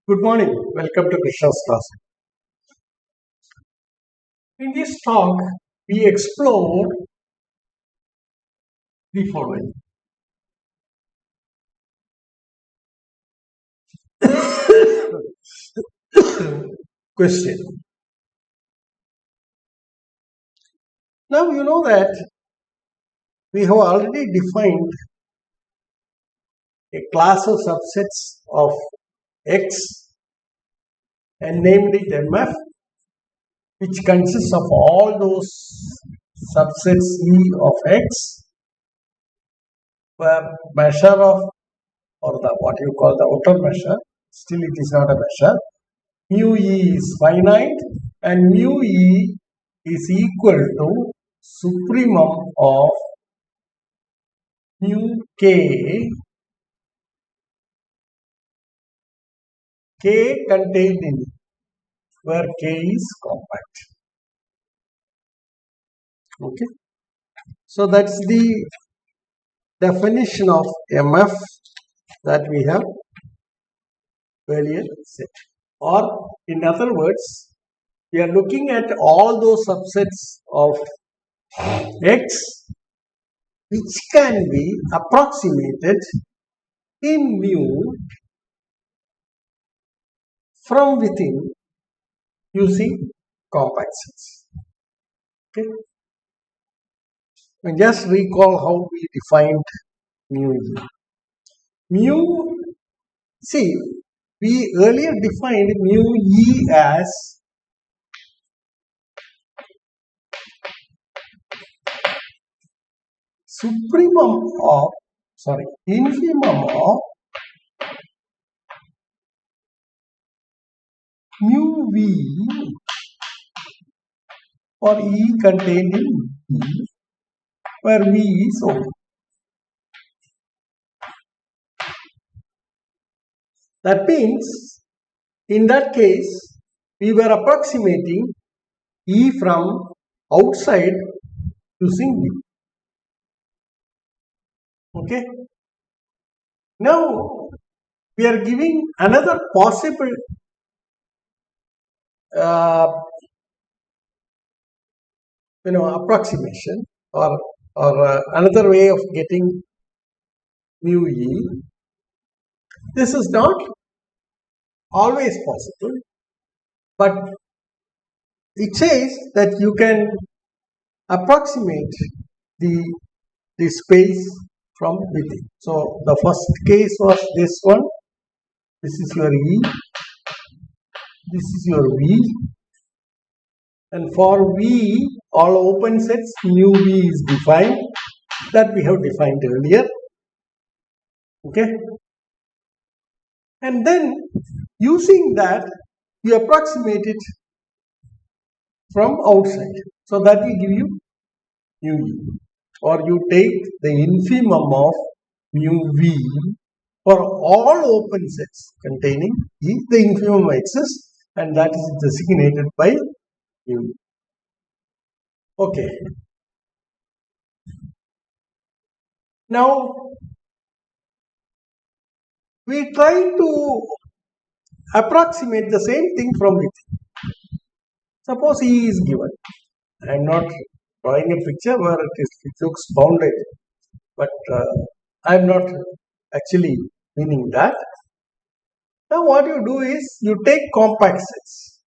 Good morning. Welcome to Krishna's class. In this talk, we explore the following. Question. Now you know that we have already defined a class of subsets of X and named it MF, which consists of all those subsets E of X, where measure of, or the what you call the outer measure, still it is not a measure, mu E is finite and mu E is equal to supremum of mu K, K contained in E, where K is compact. Okay. So that's the definition of MF that we have earlier said. Or in other words, we are looking at all those subsets of X which can be approximated in mu from within using compact sets. Okay. And just recall how we defined mu E. Mu, see, we earlier defined mu E as infimum of mu V for E contained in E, where V is open. That means, in that case, we were approximating E from outside using V. Okay. Now, we are giving another possible approximation or another way of getting mu E. This is not always possible, but it says that you can approximate the space from within. So the first case was this one. This is your E. This is your V. And for V, all open sets, mu V is defined. That we have defined earlier. Okay. And then, using that, you approximate it from outside. So that will give you mu E. Or you take the infimum of mu V for all open sets containing E. The infimum exists and that is designated by mu E. Okay. Now, we try to approximate the same thing from within. Suppose E is given. I am not drawing a picture where it looks bounded, but I am not actually meaning that. Now what you do is you take compact sets.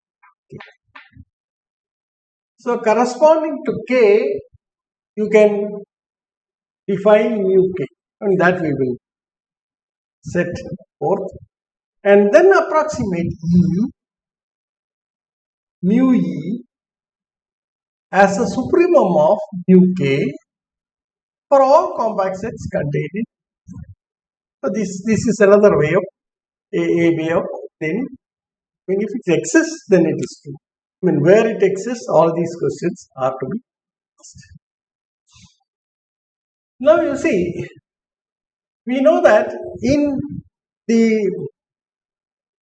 Okay. So corresponding to K, you can define mu K, and that we will set forth, and then approximate E, mu E, as a supremum of mu K for all compact sets contained in. So this is another way of a way of obtaining. I mean, if it exists, then it is true. I mean, where it exists, all these questions are to be asked. Now you see, we know that in the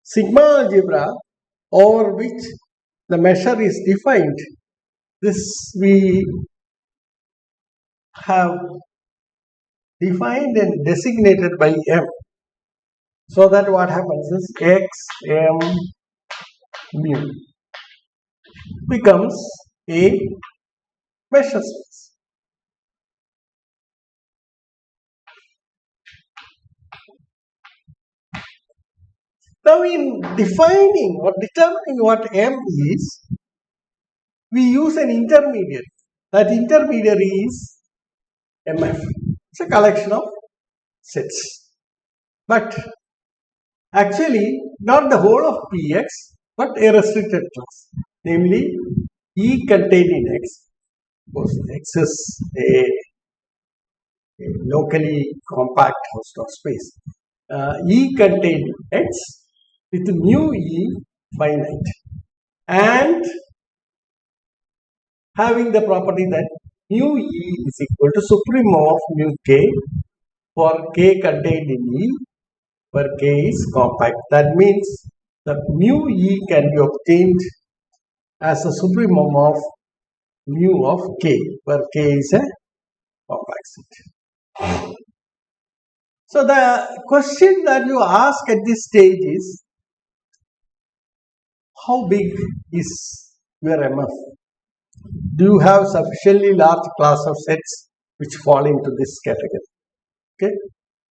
sigma algebra over which the measure is defined, this we have defined and designated by M. So that what happens is x m mu becomes a measure space. Now in defining or determining what M is, we use an intermediary. That intermediary is MF. It's a collection of sets. But actually not the whole of Px, but a restricted class. Namely, E contained in X, because X is a locally compact host of space. E contained X with mu E finite and having the property that mu E is equal to supremum of mu K for K contained in E where K is compact. That means the mu E can be obtained as a supremum of mu of K where K is a compact set. So the question that you ask at this stage is, how big is your MF? Do you have sufficiently large class of sets which fall into this category? Okay,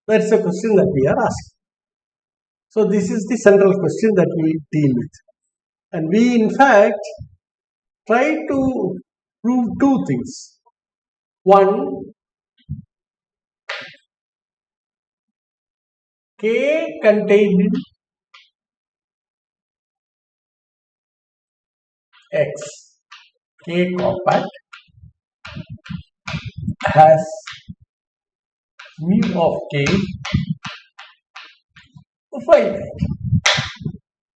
that's a question that we are asking. So this is the central question that we deal with, and we in fact try to prove two things. One, K contained in X, K compact, has mu of K finite.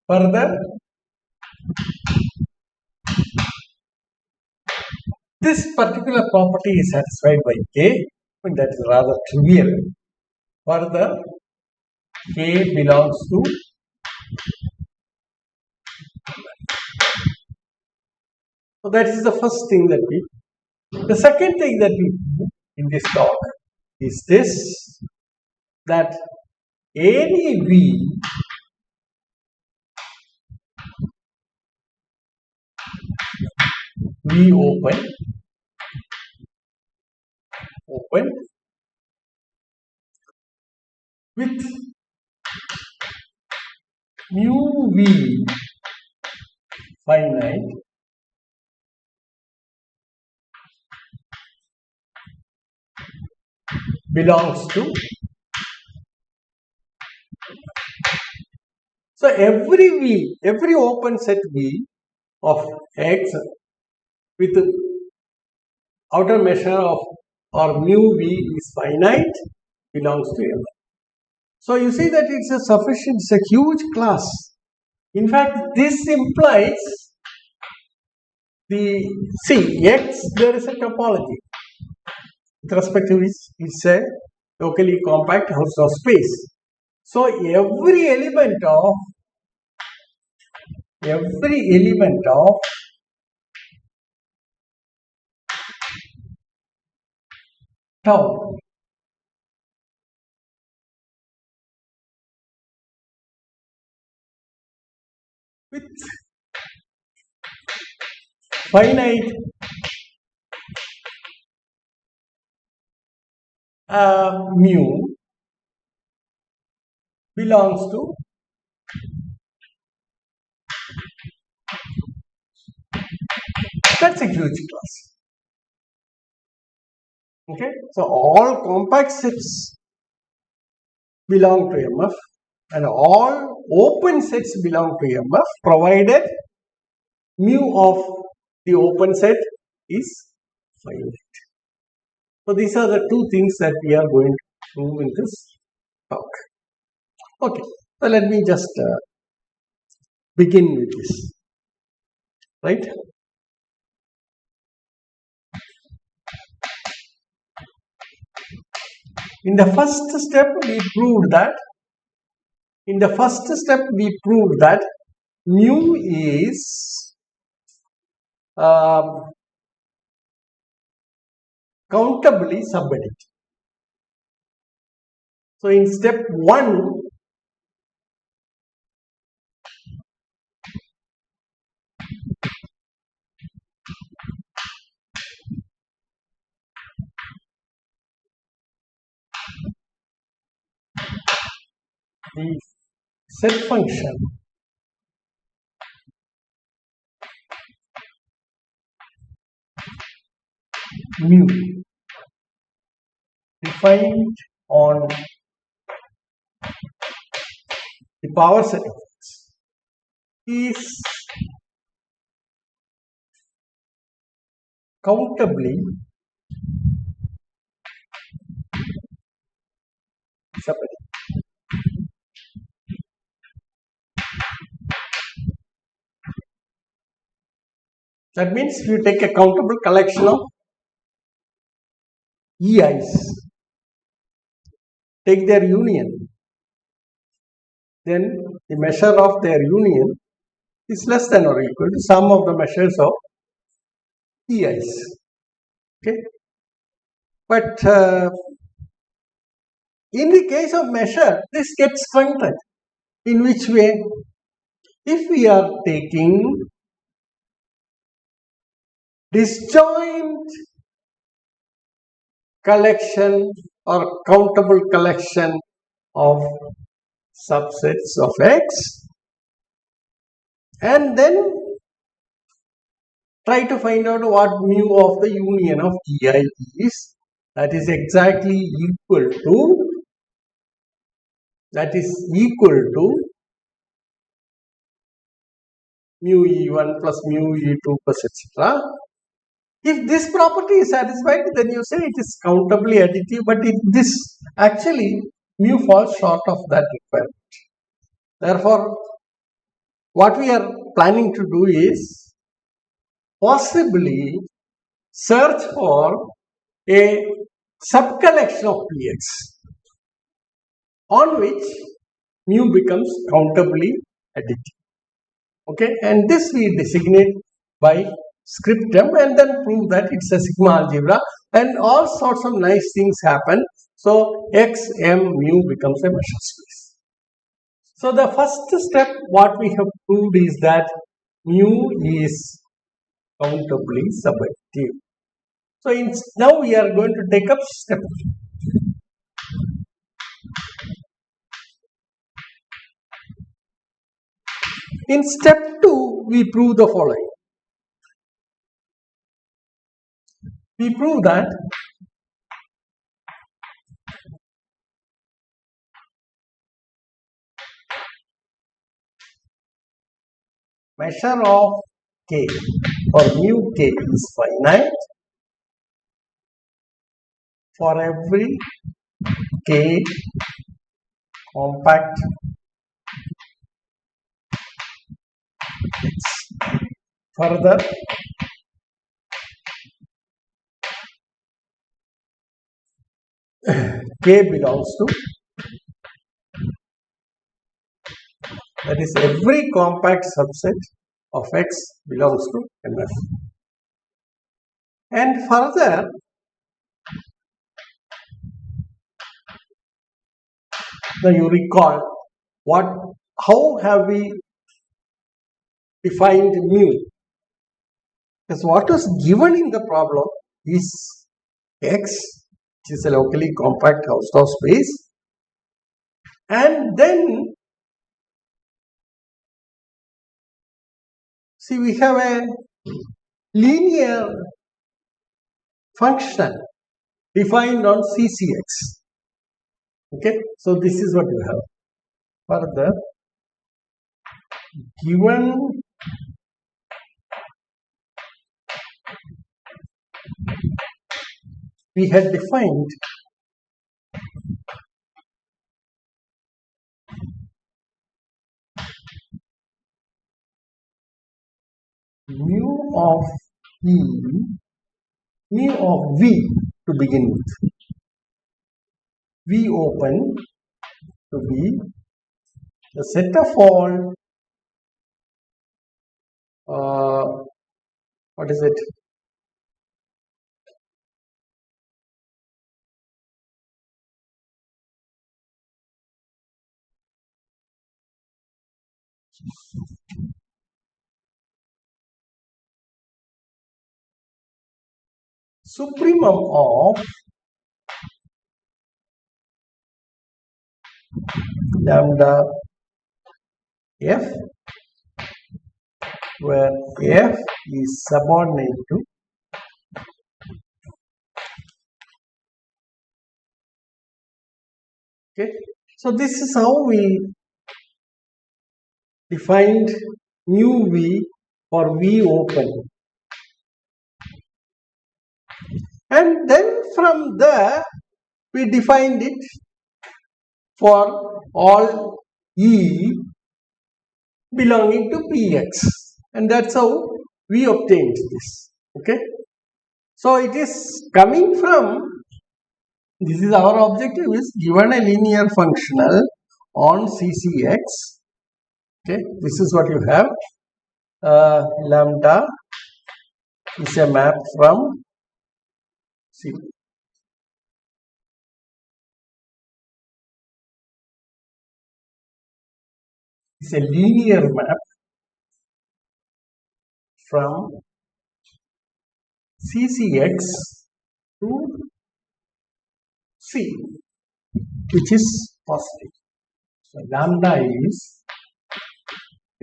Further, this particular property is satisfied by K, and that is rather trivial. Further, K belongs to so that is the first thing that we. The second thing that we do in this talk is this, that any V open with mu V finite belongs to. So every open set V of X with outer measure of or mu V is finite belongs to M. So you see that it's a huge class. In fact, this implies X, there is a topology. With respect to which it's a locally compact host of space. So every element of tau with finite mu belongs to that's a huge class. Okay, so all compact sets belong to MF and all open sets belong to MF provided mu of the open set is finite. So these are the two things that we are going to prove in this talk. Okay, so let me just begin with this, right? In the first step, we proved that mu is countably subadditive. So in step 1, the set function mu defined on the power set of x is countably separated. That means you take a countable collection of EIs, take their union, then the measure of their union is less than or equal to sum of the measures of EIs. Okay, but in the case of measure, this gets strengthened. In which way? If we are taking disjoint collection or countable collection of subsets of x and then try to find out what mu of the union of EI is, that is exactly equal to mu E1 plus mu E2 plus etc. If this property is satisfied, then you say it is countably additive, but this actually mu falls short of that requirement. Therefore, what we are planning to do is possibly search for a subcollection of Px on which mu becomes countably additive. Okay, and this we designate by scriptum and then prove that it's a sigma algebra and all sorts of nice things happen. So x, m, mu becomes a measure space. So the first step what we have proved is that mu is countably subjective. So now we are going to take up step 2. In step 2, we prove the following. We prove that measure of k or mu k is finite for every k compact x. Further, k belongs to, that is, every compact subset of x belongs to MF. And further, now you recall how have we defined mu? Because what was given in the problem is x, which is a locally compact Hausdorff space, and then see we have a linear function defined on CCX. Okay, so this is what you have. Further, given we had defined mu of E, mu of V to begin with. V open to be the set of all what is it? Supremum of lambda f, where f is subordinate to okay. So this is how we defined mu v for v open, and then from there we defined it for all E belonging to Px, and that's how we obtained this. Okay, so it is coming from, this is our objective, is given a linear functional on CCX. Okay, this is what you have. Lambda is a map from C. It's a linear map from CCX to C, which is positive. So lambda is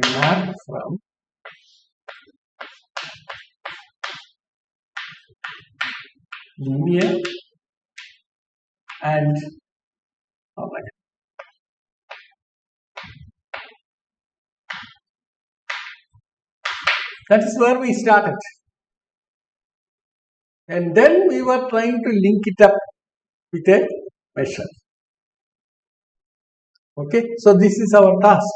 a map from linear and alright. That is where we started. And then we were trying to link it up with a measure. Okay, so this is our task.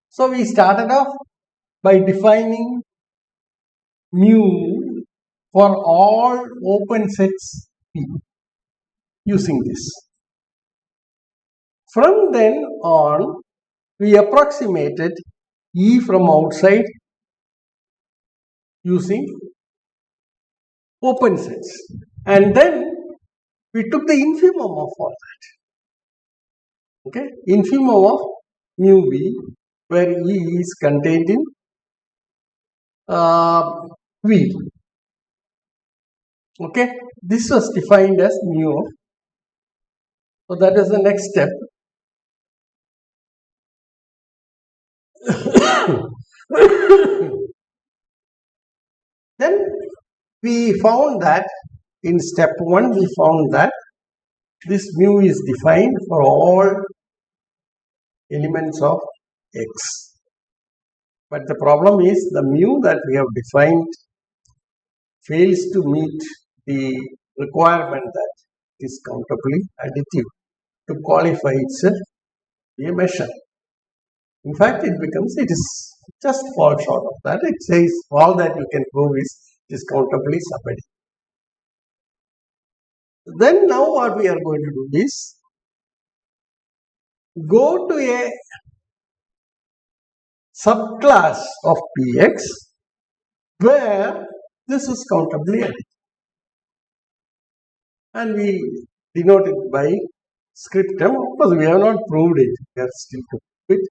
So we started off by defining mu for all open sets P using this. From then on, we approximated E from outside using open sets, and then we took the infimum of all that. Okay, infimum of mu v, where E is contained in V. Okay, this was defined as mu of. So that is the next step. Then we found that in step 1 we found that this mu is defined for all elements of X. But the problem is the mu that we have defined fails to meet the requirement that it is countably additive to qualify itself a measure. In fact, it is just fall short of that. It says all that you can prove is countably subadditive. Then now what we are going to do is go to a subclass of Px where this is countably additive, and we denote it by scriptum. Of course, we have not proved it, we are still to prove it.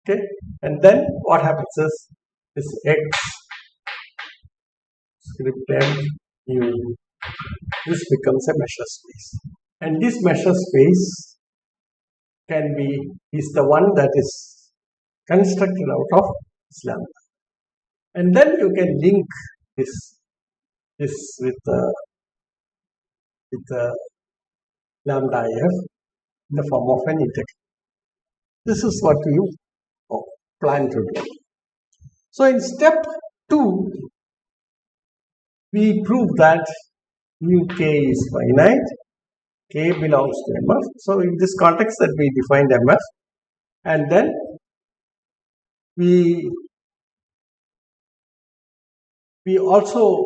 Okay, and then what happens is this X scriptum mu, this becomes a measure space, and this measure space is the one that is constructed out of lambda, and then you can link this with the lambda f in the form of an integral. This is what you plan to do. So in step 2, we prove that mu k is finite, k belongs to MF. So in this context that we defined MF, and then we also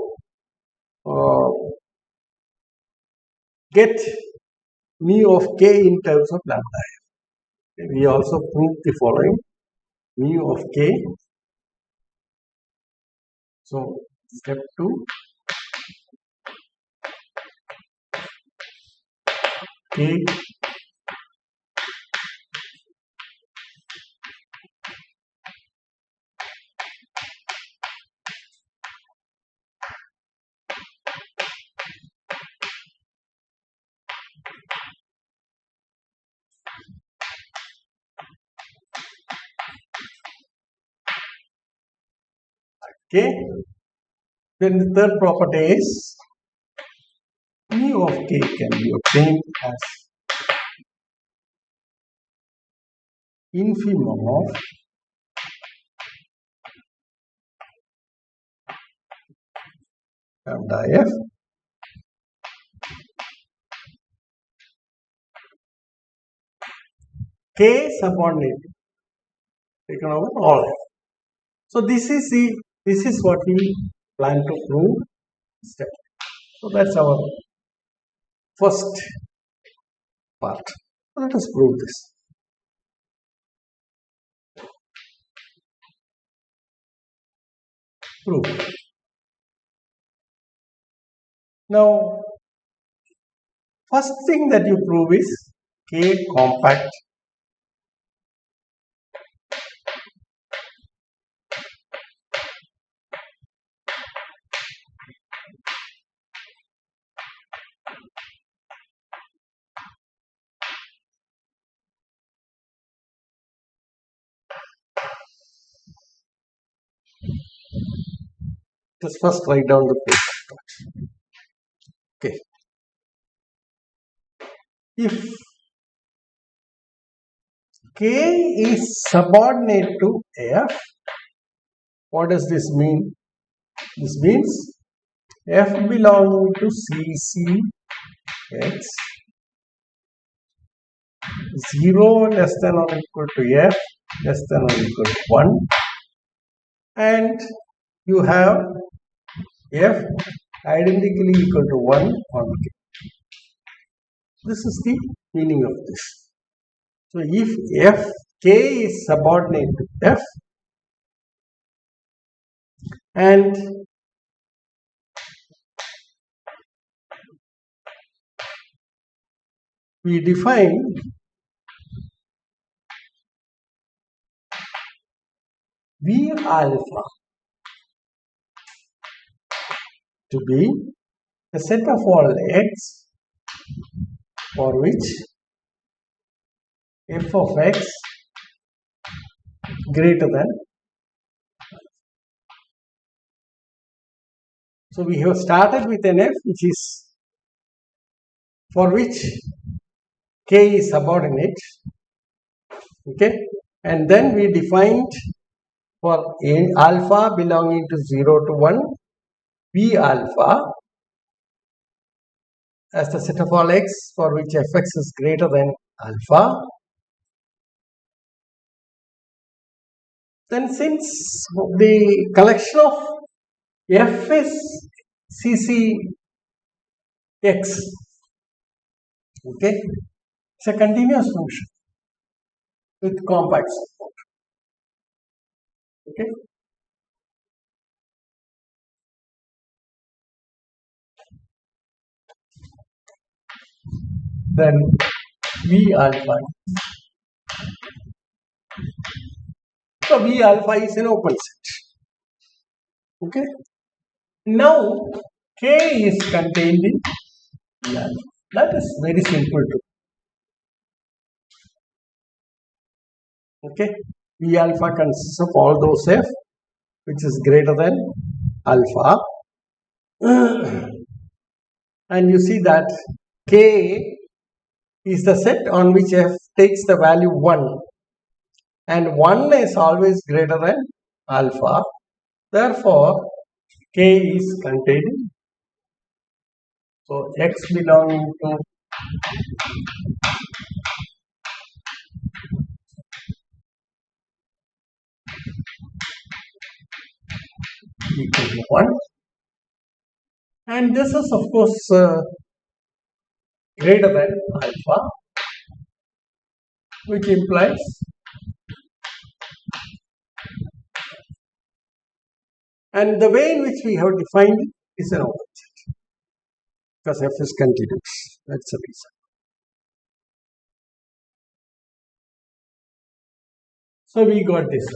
get mu of k in terms of lambda f. We also prove the following: mu of k. So step 2, k Okay. Then the third property is mu of k can be obtained as infimum of lambda f k subordinate taken over all f. So this is what we plan to prove step. So that's our first part. Let us prove this. Prove. Now, first thing that you prove is k compact Just first write down the proof. Okay. If k is subordinate to f, what does this mean? This means f belonging to CCX 0 less than or equal to f less than or equal to 1, and you have f identically equal to 1 on k. This is the meaning of this. So if k is subordinate to f and we define V alpha to be a set of all x for which f of x greater than. So we have started with an f which is for which k is subordinate, okay, and then we defined for alpha belonging to 0 to 1 V alpha as the set of all x for which fx is greater than alpha. Then since the collection of f is CCX, okay, it's a continuous function with compact support, okay. Then V alpha. So V alpha is an open set, okay. Now k is contained in V alpha. That is very simple to. Okay, V alpha consists of all those f which is greater than alpha, and you see that k is the set on which f takes the value 1, and 1 is always greater than alpha. Therefore, k is contained. So x belonging to equal to 1, and this is of course greater than alpha, which implies and the way in which we have defined it is an open set because f is continuous. That's the reason. So we got this.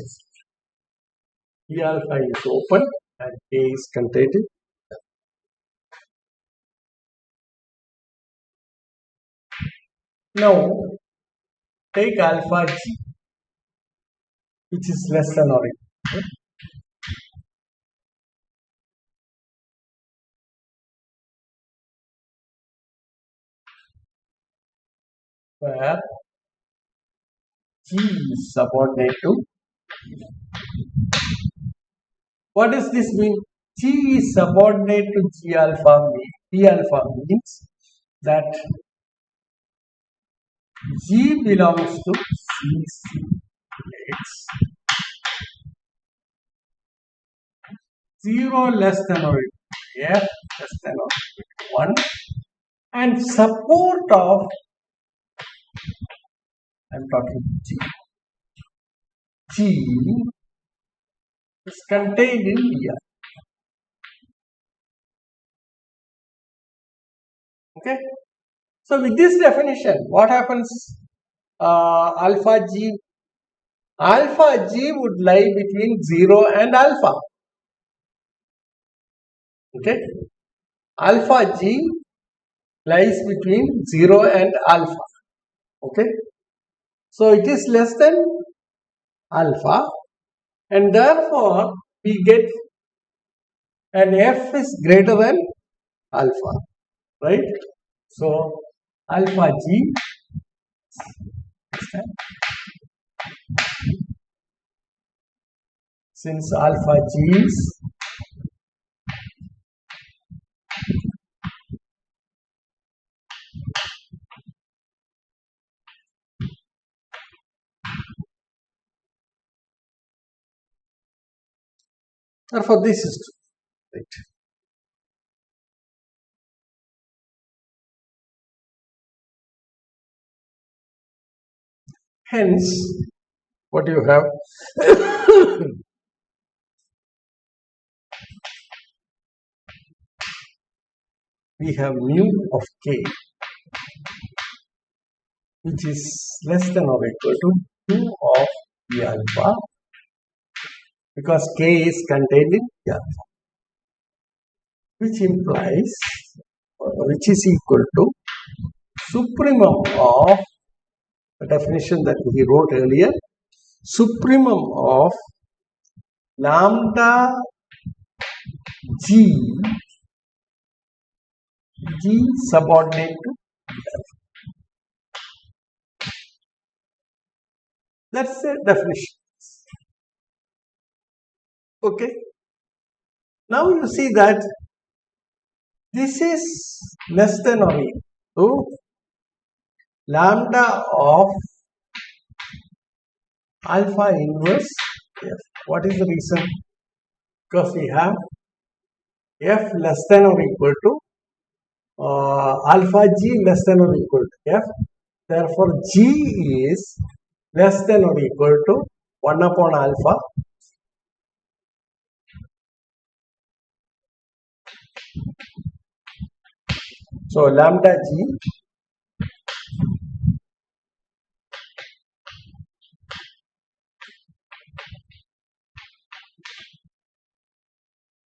V alpha is open and k is contained. Now take alpha g, which is less than or equal. where G is subordinate to. What does this mean? G is subordinate to G alpha. P alpha means that G belongs to CCX 0 less than or equal to F less than or equal to 1 and support of, I am talking G. G is contained in Vidya. Okay. So with this definition, what happens? Alpha G would lie between 0 and alpha. Okay. Alpha G lies between 0 and alpha. Okay. So it is less than alpha, and therefore we get an F is greater than alpha, right? So alpha G, since alpha G is therefore this is true, right? Hence, what you have we have mu of k, which is less than or equal to mu of p alpha, because k is contained in p alpha, which implies, which is equal to supremum of the definition that we wrote earlier, supremum of lambda G subordinate to F. That's the definition. Okay. Now you see that this is less than or equal to lambda of alpha inverse F. What is the reason? Because we have F less than or equal to alpha G less than or equal to F. Therefore, G is less than or equal to 1 upon alpha. So, lambda G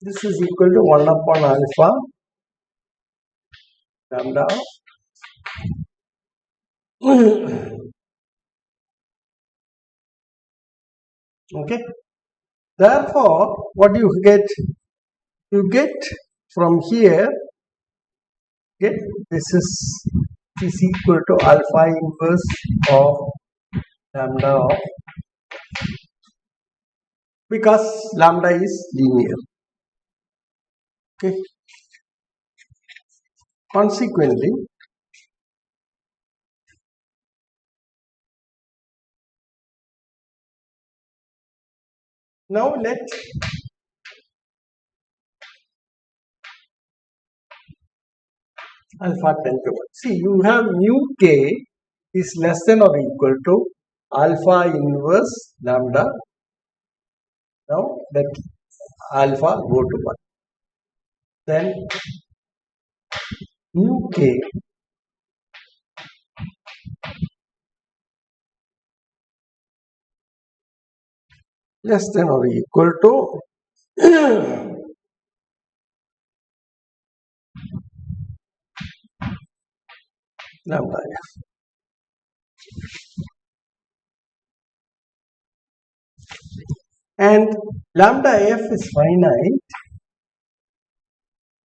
this is equal to 1 upon alpha lambda. Okay. Therefore, what you get? You get from here, get this is equal to alpha inverse of lambda of, because lambda is linear. Okay. Consequently, now let alpha tend to 1. See, you have mu k is less than or equal to alpha inverse lambda. Now let alpha go to 1. Then mu k less than or equal to lambda f. And lambda f is finite.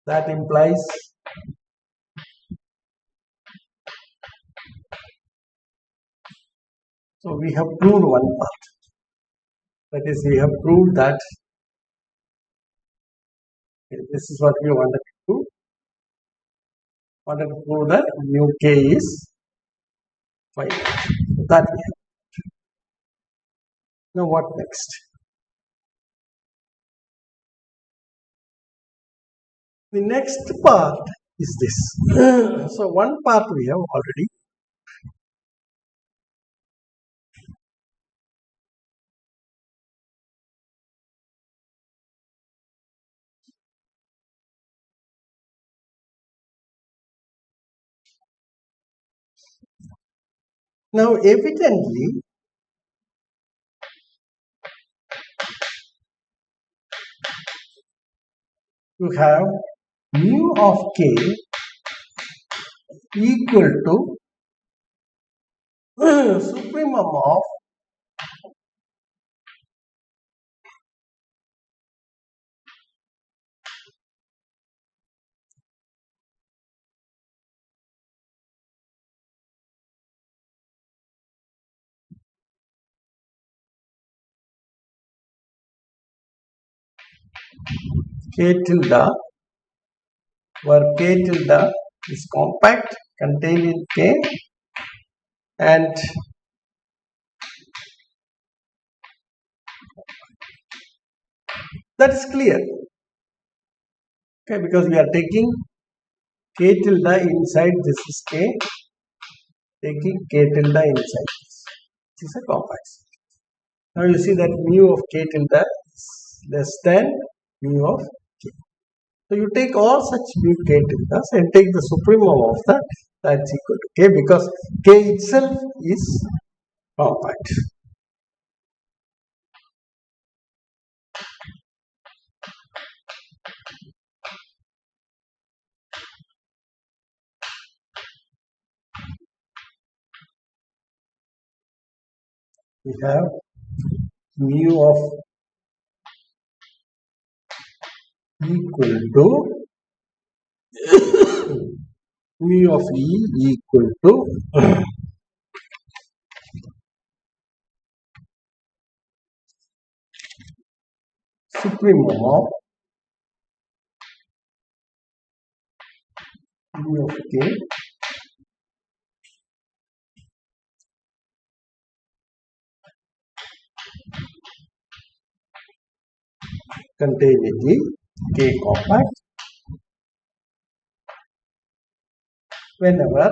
That implies So we have proved one part. That is, we have proved that this is what we wanted to prove. Wanted to prove that mu k is finite. That we have. Now what next? The next part is this. So one part we have already. Now evidently you have mu of k equal to supremum of k tilde, where k tilde is compact, contained in k, and that is clear. Okay, because we are taking k tilde inside this is k, taking k tilde inside this. This is a compact. Now you see that mu of k tilde is less than mu of k. So you take all such mu k tildes and take the supremum of that, that's equal to k, because k itself is compact. We have mu of equal to mu of E equal to supremum of mu of k contained in the k compact whenever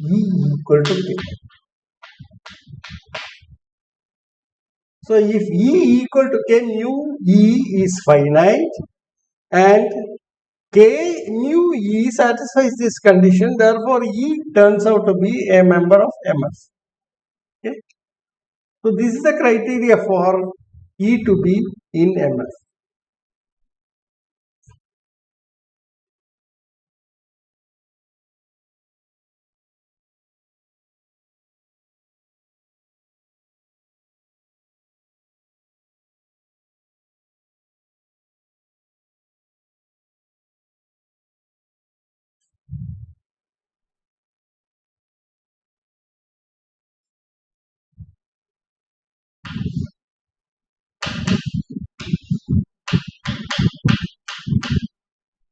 E equal to k. So if E equal to k, mu E is finite and k mu E satisfies this condition, therefore E turns out to be a member of MF. Okay. So this is the criteria for E to be in MF.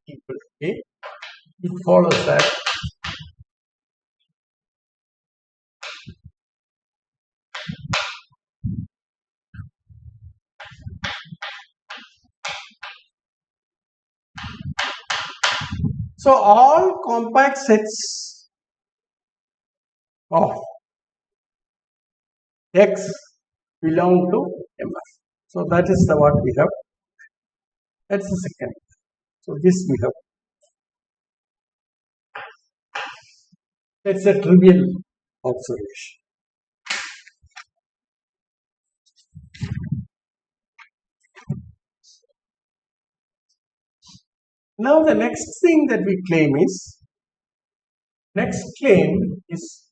Equal to k. It follows that so all compact sets of X belong to MF. So that is the what we have. That's the second. So this we have. That's a trivial observation. Now the next thing that we claim is, next claim is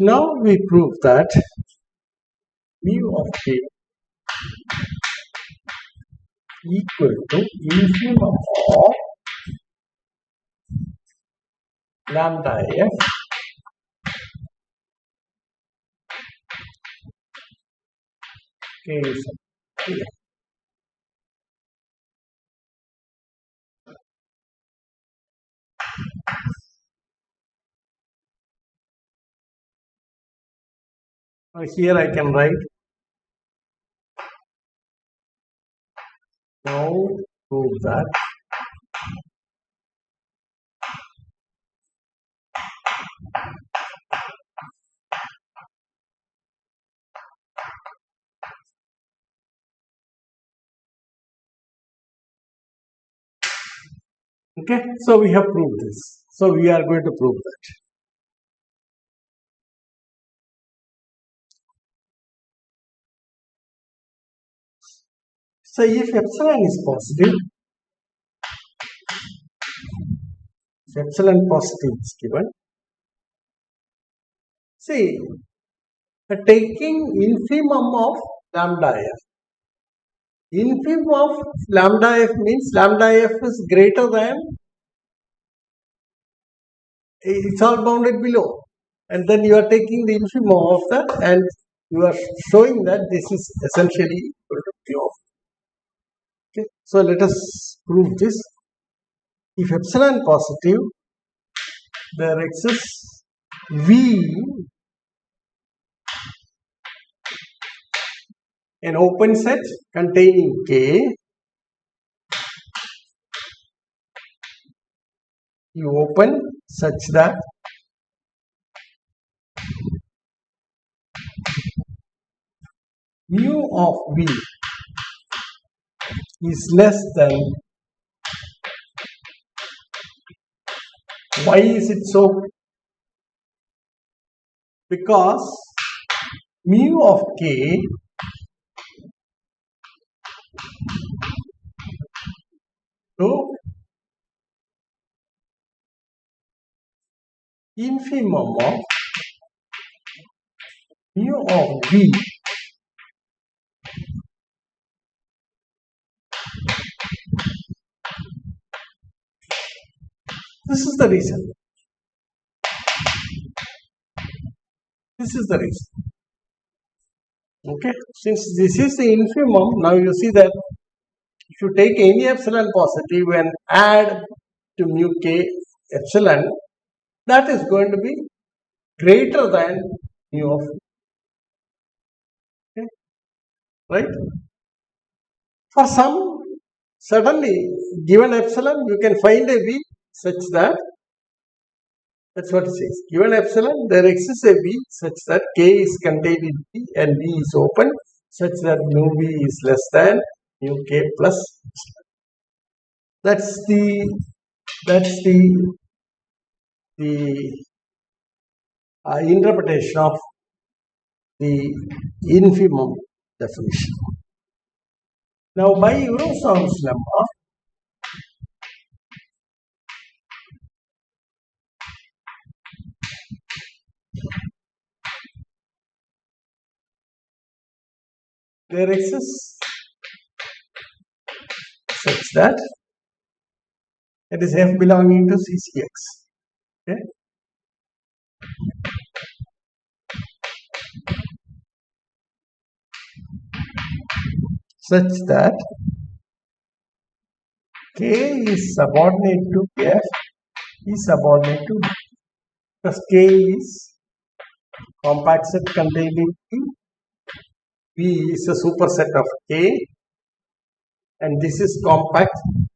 Now we prove that mu of k equal to infimum of lambda f k is here. Here I can write now prove that okay, so we have proved this. So we are going to prove that. So if epsilon is positive, if epsilon positive is given, see, taking infimum of lambda f. Infimum of lambda f means lambda f is greater than, it's all bounded below, and then you are taking the infimum of that and you are showing that this is essentially equal to q of. Okay, so let us prove this. If epsilon positive, there exists V, an open set containing K, you open such that mu of V is less than, why is it so? Because mu of K to infimum of mu of V this is the reason. This is the reason. Okay, since this is the infimum, now you see that if you take any epsilon positive and add to mu k epsilon, that is going to be greater than mu of, okay, right? For some, suddenly given epsilon, you can find a V such that, that's what it says, given epsilon, there exists a V such that K is contained in V and V is open such that mu V is less than mu K plus epsilon. That's the interpretation of the infimum definition. Now, by Eurosong's lemma, there exists such that it is f belonging to CCX. Okay. Such that K is subordinate to F is subordinate to D. Because K is compact set containing P. P is a superset of K, and this is compact,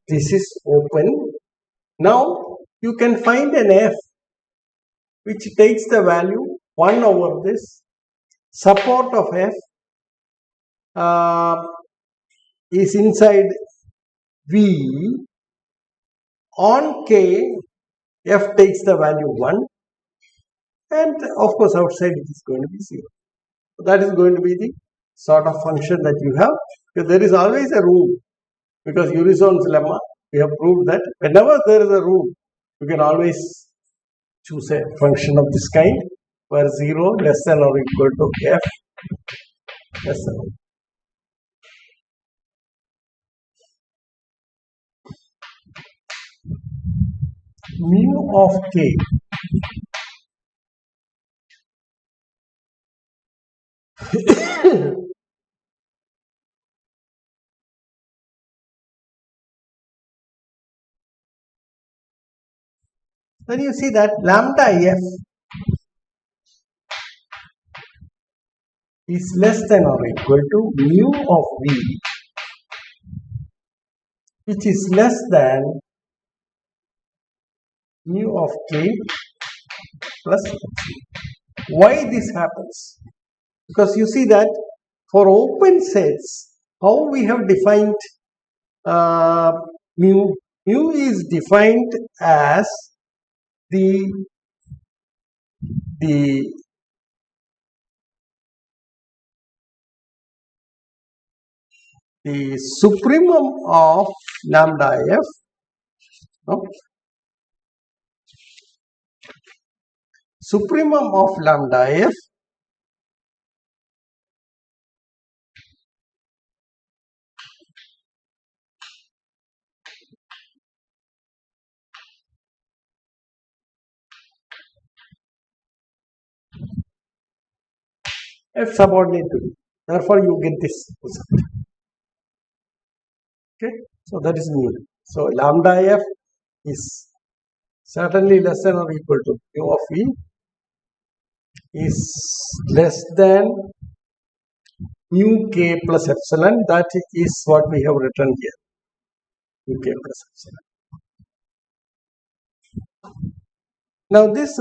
this is open. Now you can find an F which takes the value 1 over this. Support of F is inside V. On K, F takes the value 1, and of course outside it is going to be 0. So that is going to be the sort of function that you have. Because there is always a rule, because Unison's lemma, we have proved that whenever there is a rule, you can always choose a function of this kind. where 0 less than or equal to f less than or mu of k then you see that lambda f is less than or equal to mu of v, which is less than mu of k plus epsilon. Why this happens? Because you see that for open sets, how we have defined mu? Mu is defined as the supremum of lambda f, no? Supremum of lambda f f subordinate to v. Therefore, you get this result. Okay, so that is mu. So lambda f is certainly less than or equal to mu of v is less than mu k plus epsilon. That is what we have written here. Mu k plus epsilon. Now this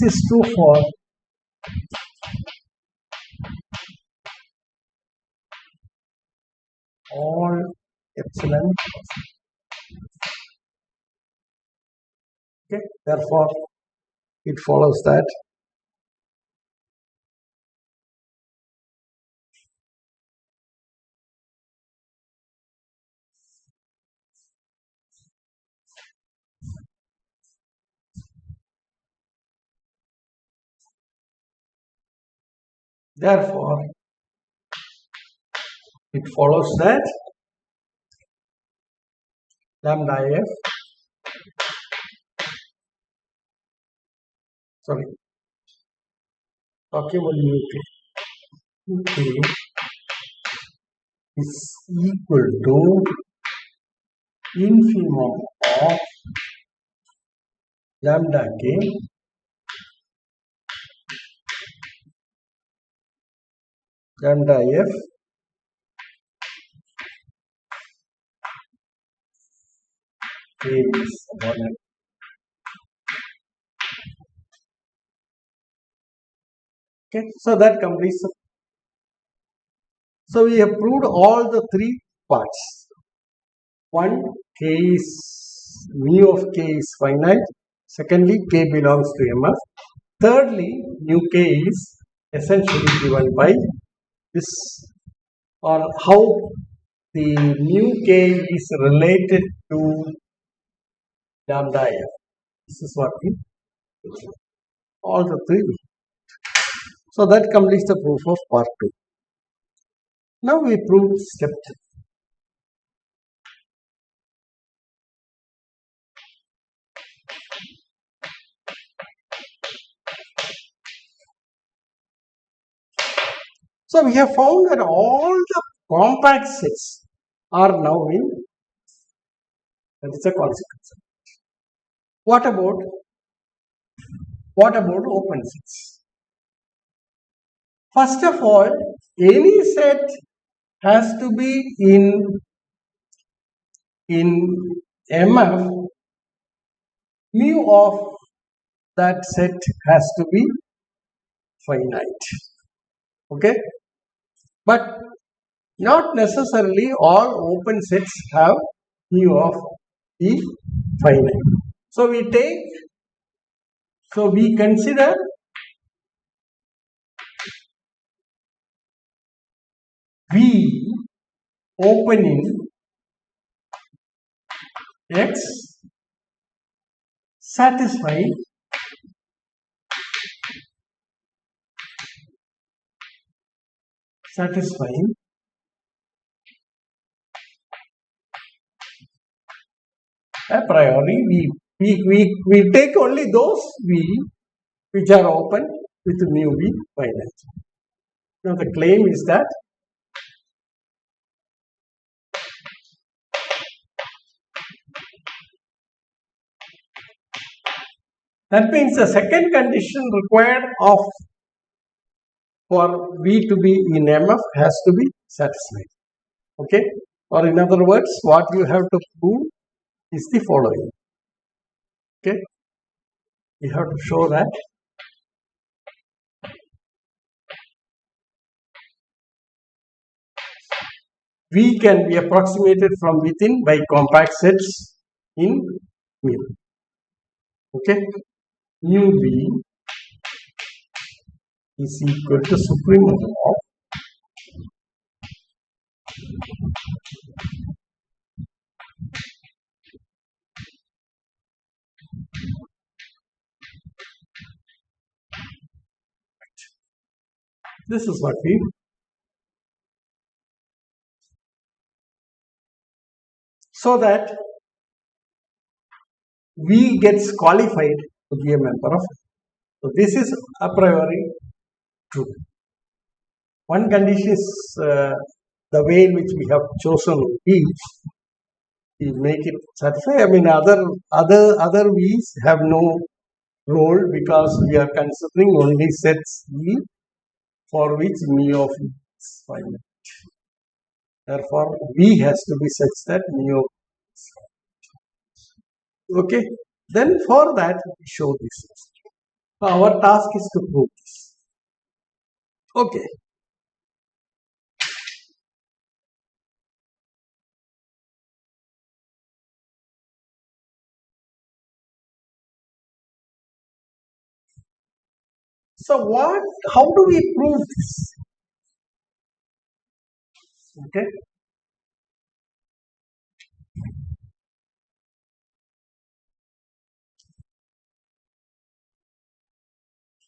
is true for all epsilon. Okay, therefore it follows that lambda f, talking about mu k is equal to infimum of lambda k lambda f k is subordinate. Okay, so that completes. So we have proved all the three parts. One, k is mu of k is finite. Secondly, k belongs to MF. Thirdly, mu k is essentially given by this, or how the mu k is related to lambda f. This is what we all the three. So that completes the proof of part 2. Now we prove step 3. So we have found that all the compact sets are now in, that is a consequence. What about open sets? First of all, any set has to be in MF, mu of that set has to be finite. Okay, but not necessarily all open sets have mu of the finite. So we consider V open in X satisfying satisfying a priori we take only those V which are open with mu V finite. Now the claim is that means the second condition required for V to be in MF has to be satisfied. Okay? Or in other words, what you have to prove is the following. Okay? You have to show that V can be approximated from within by compact sets in mu. Okay? Mu V is equal to supremum of this is what we so that V gets qualified to be a member of. So this is a priori true. One condition is the way in which we have chosen V. We make it satisfy. I mean, other V's have no role because we are considering only sets V for which mu of V is finite. Therefore, V has to be such that mu of V is finite. Okay. Then for that we show this. Our task is to prove this. Okay. So how do we prove this? Okay.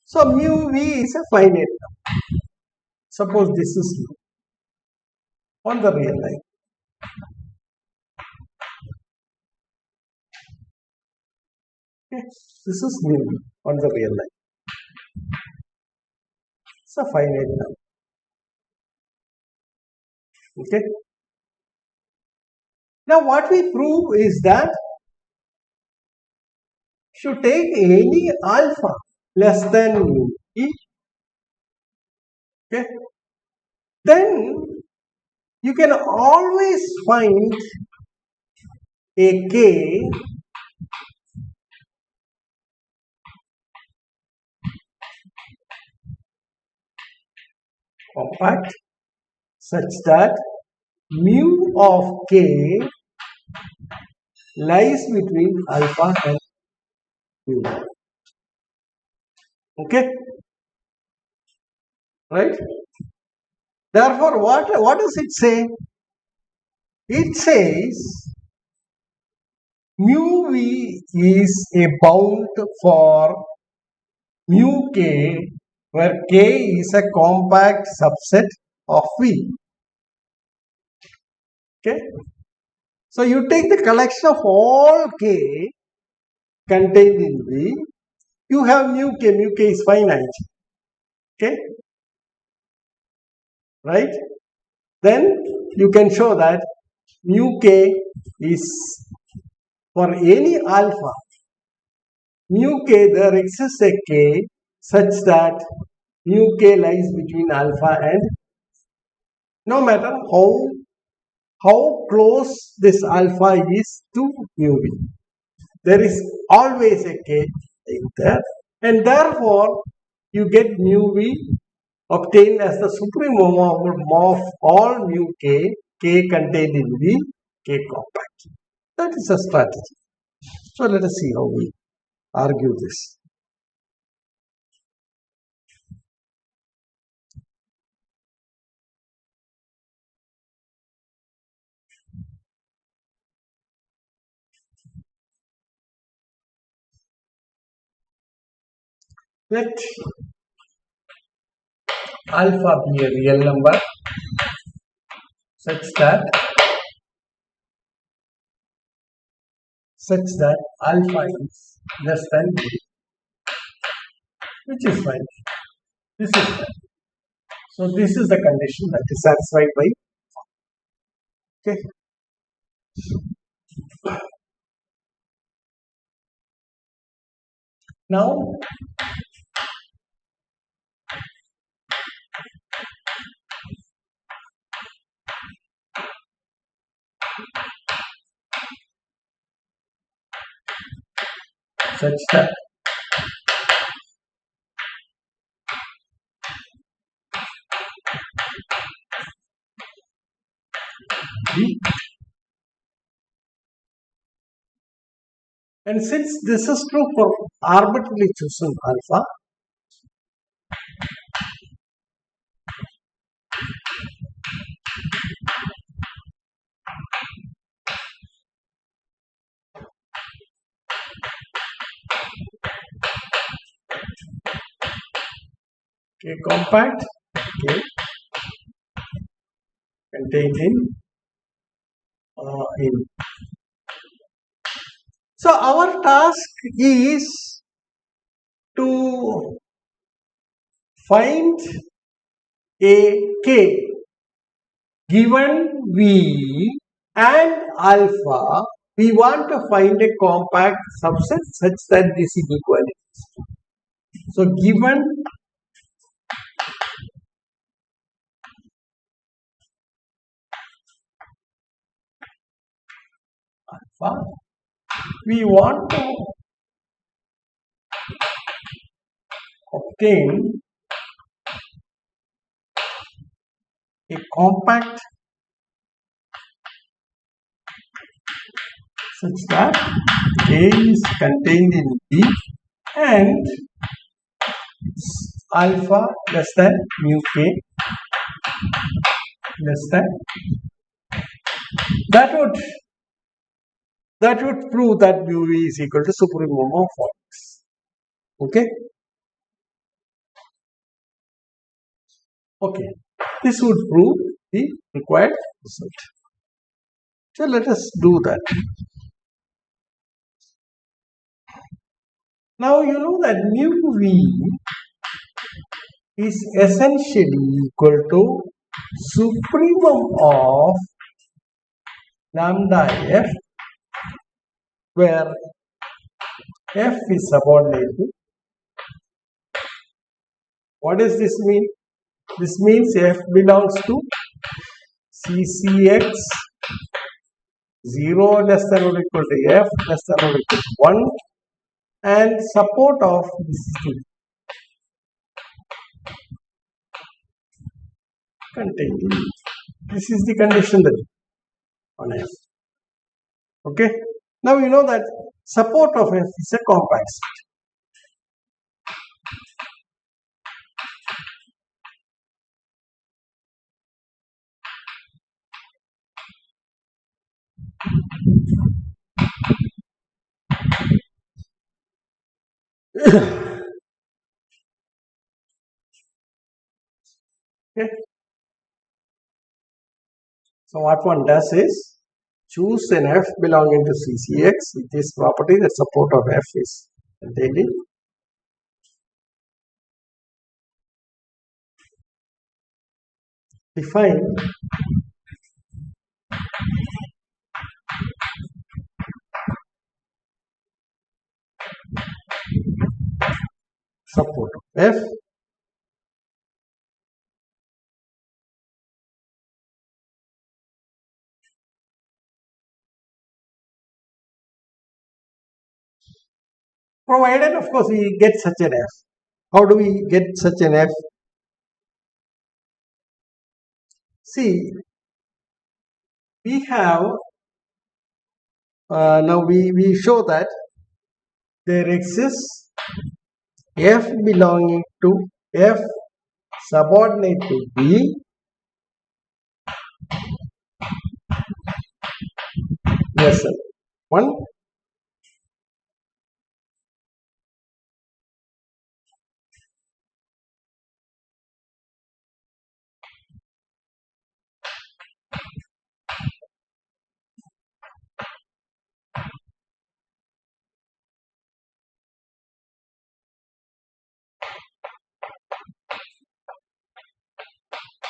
So mu V is a finite number. Suppose this is mu on the real line. Okay. This is mu V on the real line. It's a finite number. Okay. Now what we prove is that should take any alpha less than mu E. Okay. Then you can always find a K compact such that mu of K lies between alpha and mu. Okay? Right? Therefore, what does it say? It says mu V is a bound for mu K where K is a compact subset of V. Okay? So you take the collection of all K contained in V, you have mu K is finite. Okay? Right? Then you can show that mu K is for any alpha, mu K there exists a K such that mu K lies between alpha and no matter how close this alpha is to mu V. There is always a K in there and therefore you get mu V obtained as the supremum of all mu K contained in V, K compact. That is a strategy. So let us see how we argue this. Let alpha be a real number such that alpha is less than b, which is fine. This is fine. So this is the condition that is satisfied by. Okay. Now such that b, and since this is true for arbitrarily chosen alpha, okay, compact, okay, contained in. So our task is to find a k given v and alpha. We want to find a compact subset such that this is equality. So given alpha, we want to obtain a compact such that A is contained in B and alpha less than mu k less than. That would prove that mu v is equal to supremum of x. Okay. Okay. This would prove the required result. So let us do that. Now you know that mu v is essentially equal to supremum of lambda f, where f is subordinate to. What does this mean? This means f belongs to CCX 0 less than or equal to f less than or equal to 1 and support of this is contained in. This is the condition that on f. Okay. Now you know that support of f is a compact set. Okay. So what one does is choose an f belonging to CCX with this property that support of f is contained in. Define support of f provided of course we get such an f. How do we get such an f? See, we have now we show that there exists f belonging to f subordinate to b less than 1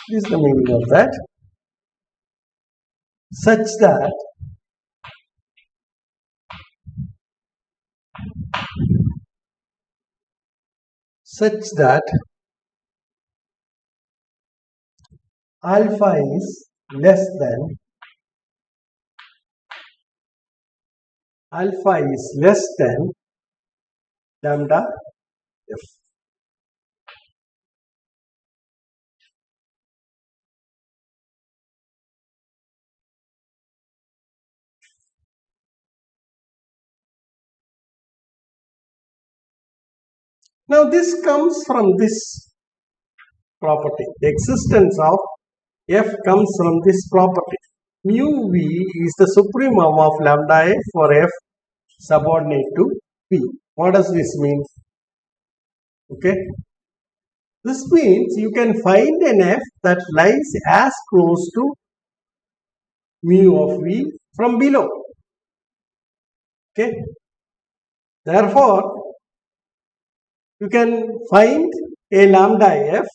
This is the meaning of that. Such that alpha is less than lambda f. Now this comes from this property. The existence of f comes from this property. Mu v is the supremum of lambda f for f subordinate to p. What does this mean? Okay. This means you can find an f that lies as close to mu of v from below. Okay. Therefore, you can find a lambda f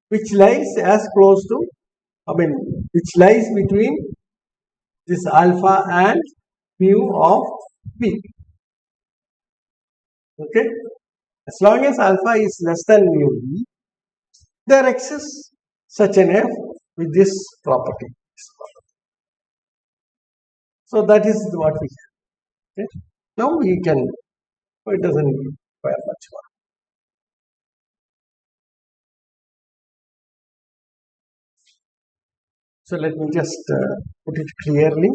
which lies as close to, which lies between this alpha and mu of v. Okay. As long as alpha is less than mu v, there exists such an f with this property. So that is what we have. Okay. Now we can, it doesn't require much more. So let me just put it clearly.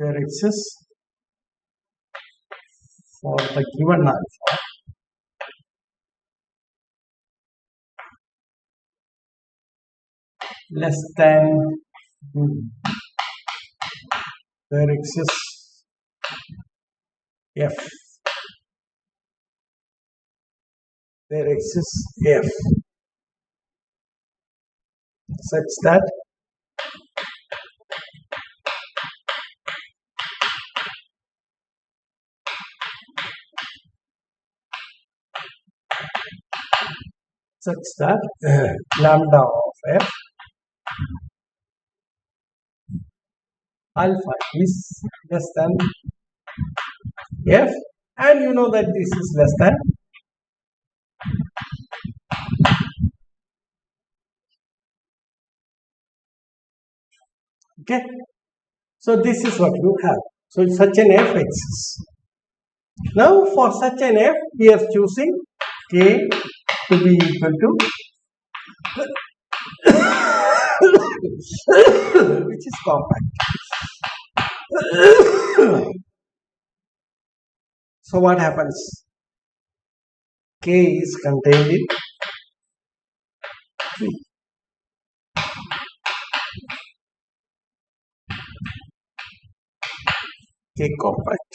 There exists for the given alpha less than there exists f. There exists f such that lambda of f alpha is less than f, and you know that this is less than okay. So this is what you have. So such an f exists. Now for such an f, we are choosing k to be equal to which is compact. So what happens? K is contained in V. K compact.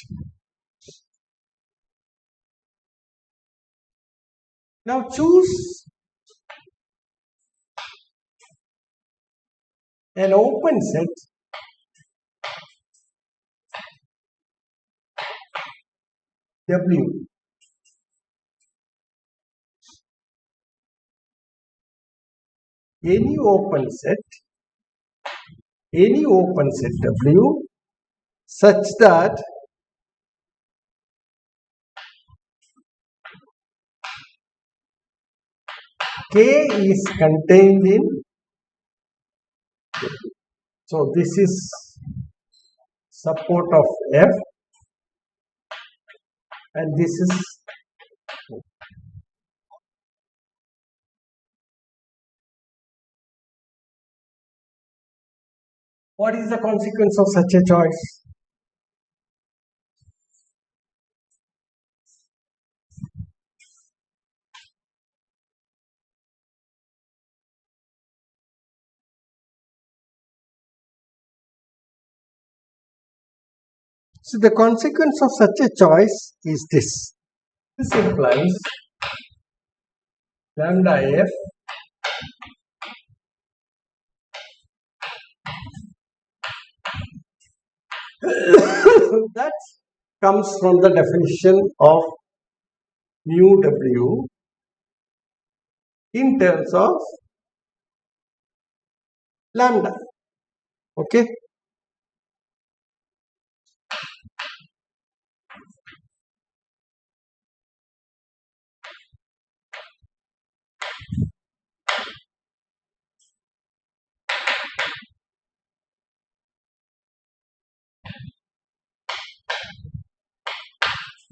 Now choose an open set W. Any open set W such that K is contained in W. So this is support of F, and this is what is the consequence of such a choice? So the consequence of such a choice is this. This implies lambda f that comes from the definition of mu w in terms of lambda. Okay.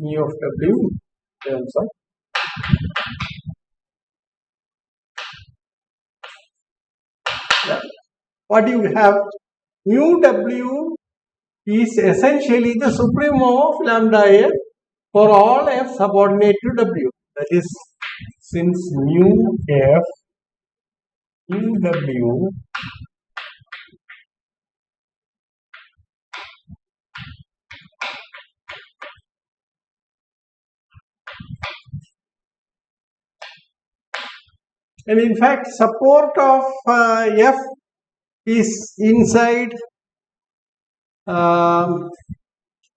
Mu of w in terms of lambda. What do you have? Mu w is essentially the supremum of lambda f for all f subordinate to w. That is, since mu f mu w and in fact support of f is inside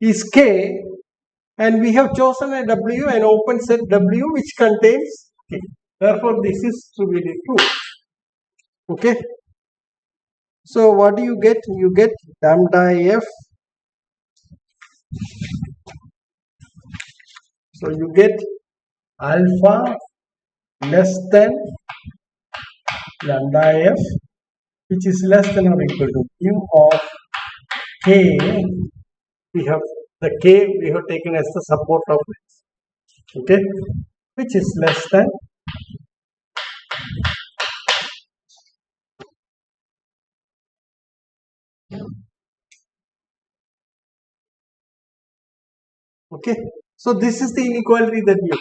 is k, and we have chosen a w, an open set w which contains k. Therefore this is trivially true. Okay, so what do you get? You get lambda f. So you get alpha less than lambda f, which is less than or equal to mu of k. We have the k we have taken as the support of it. Okay, which is less than okay. So this is the inequality that we have.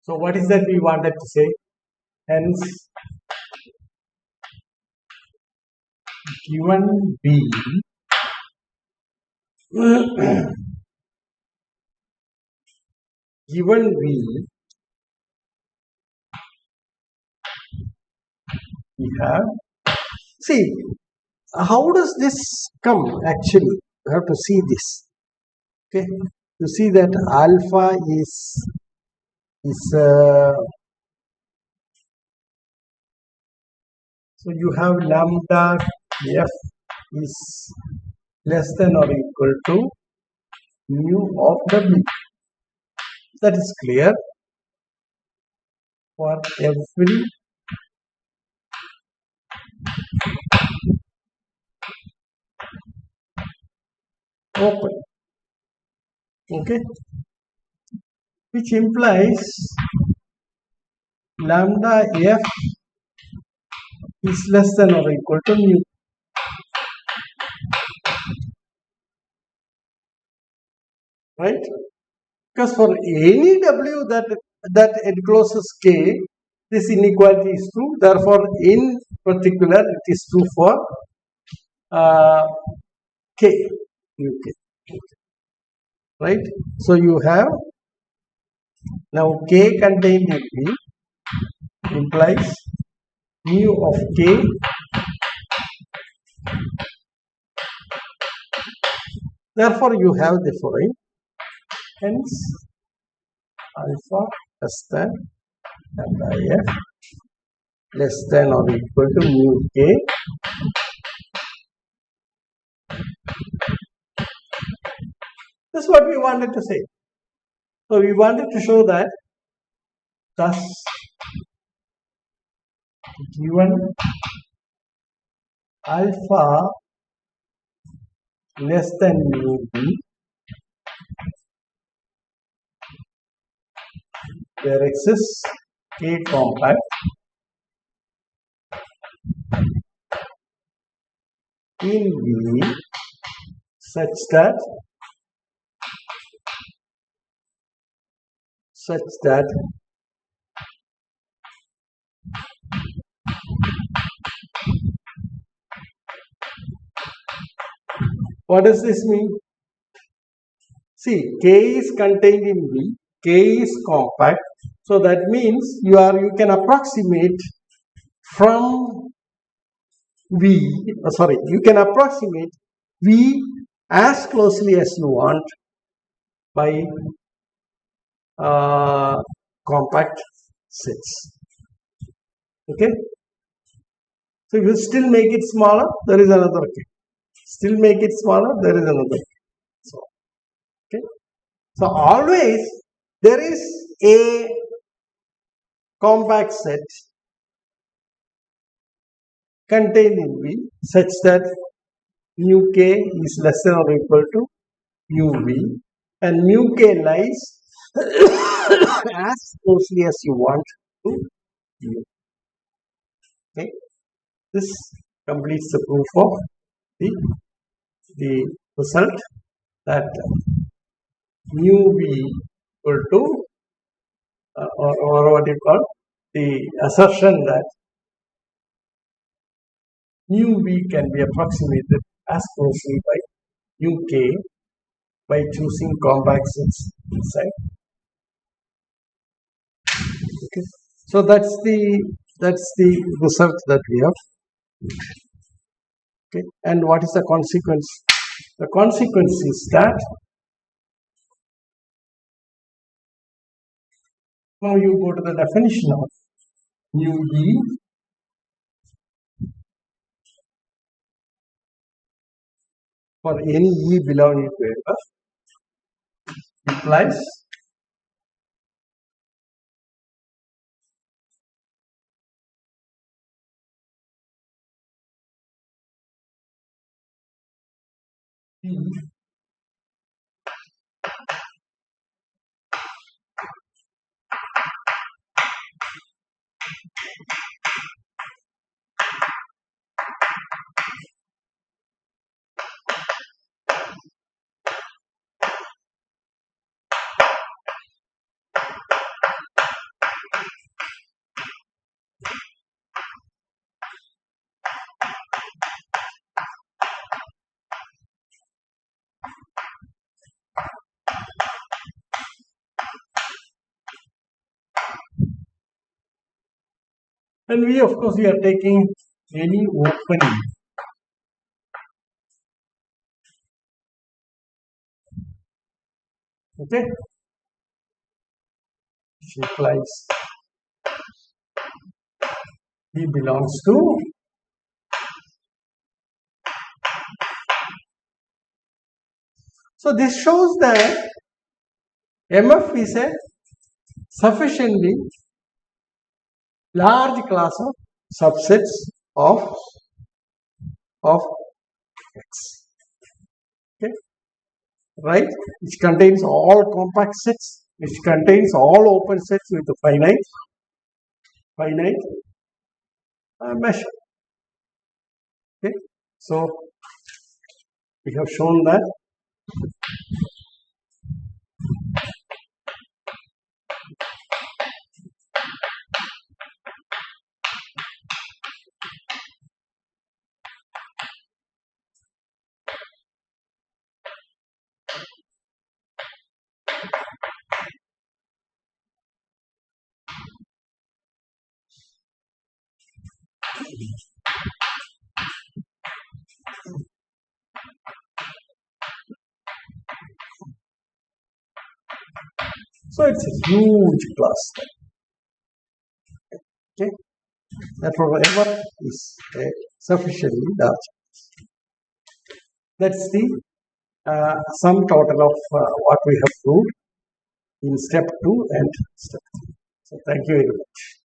So what is that we wanted to say? Hence, given B given V, we have, see, how does this come actually? You have to see this. Okay, you see that alpha is so you have lambda f is less than or equal to mu of w. That is clear for every open. Okay, which implies lambda f is less than or equal to mu. Right? Because for any w that encloses k, this inequality is true. Therefore, in particular, it is true for k, uk. Right? So you have now k contained in V implies mu of k therefore you have the following. Hence alpha less than lambda f less than or equal to mu k This is what we wanted to say. So we wanted to show that thus given alpha less than mu b, there exists a compact in V such that What does this mean? See, K is contained in V, K is compact, so that means you can approximate from V, you can approximate V as closely as you want by compact sets. Okay? So if you still make it smaller, there is another K. Still make it smaller, there is another K. So, okay? So always there is a compact set contained in V such that mu k is less than or equal to mu v, and mu k lies as closely as you want to mu. Okay, this completes the proof of the result that mu v equal to or what you call the assertion that mu v can be approximated as closely by mu k by choosing compact sets inside. Okay, so that's the result that we have. Okay, and what is the consequence? The consequence is that now you go to the definition of mu e for any e belonging to F implies E and we of course we are taking any open E. Okay, which implies E belongs to so this shows that MF is a sufficiently large class of subsets of X. Okay, right? Which contains all compact sets, which contains all open sets with a finite measure. Okay, so we have shown that so it's a huge class. Okay, therefore MF is a sufficiently large. That's the sum total of what we have proved in step 2 and step 3. So thank you very much.